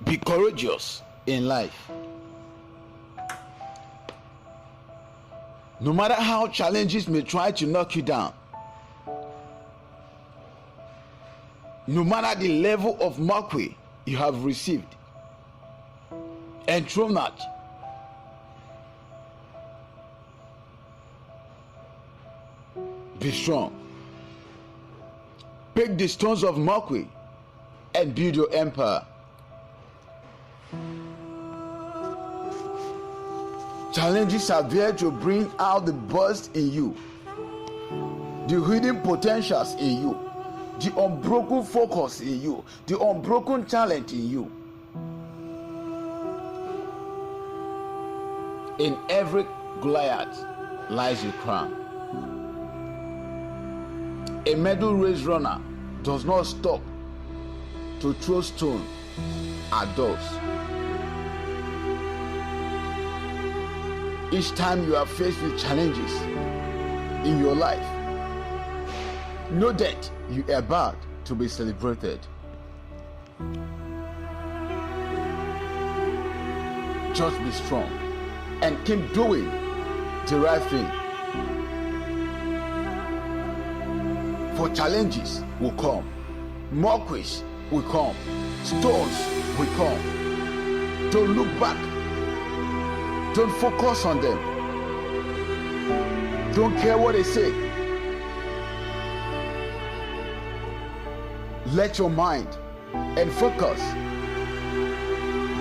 Be courageous in life. No matter how challenges may try to knock you down, no matter the level of mockery you have received and thrown at, be strong. Pick the stones of mockery and build your empire. Challenges are there to bring out the best in you, the hidden potentials in you, the unbroken focus in you, the unbroken talent in you. In every Goliath lies a crown. A medal race runner does not stop to throw stones at doors. Each time you are faced with challenges in your life, know that you are about to be celebrated. Just be strong and keep doing the right thing. For challenges will come, mockeries will come, stones will come. Don't look back. Don't focus on them. Don't care what they say. Let your mind and focus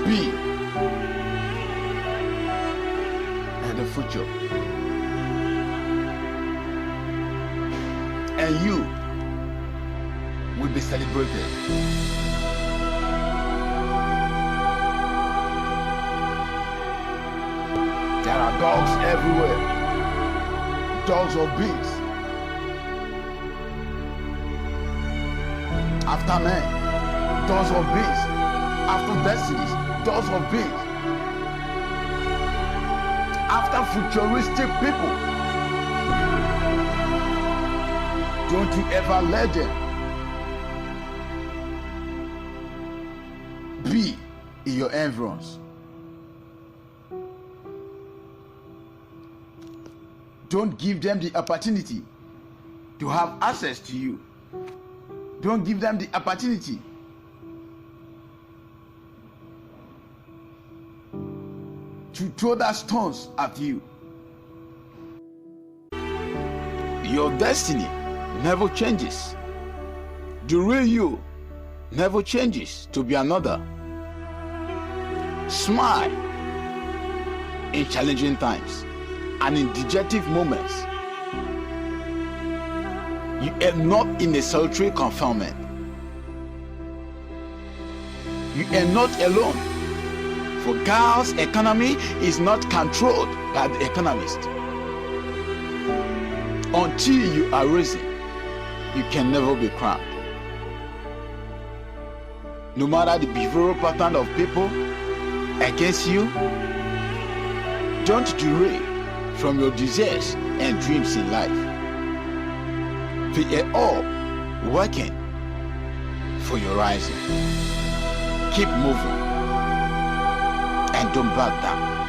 be in the future. And you will be celebrated. There are dogs everywhere, dogs or beasts, after men, dogs or beasts, after destinies, dogs or beasts, after futuristic people. Don't you ever let them be in your environs. Don't give them the opportunity to have access to you. Don't give them the opportunity to throw that stones at you. Your destiny never changes. The real you never changes to be another. Smile in challenging times and in dejected moments. You are not in a solitary confinement. You are not alone. For God's economy is not controlled by the economist. Until you are risen, you can never be crowned. No matter the behavioral pattern of people against you, don't derail from your desires and dreams in life. They are all working for your rising. Keep moving and don't back down.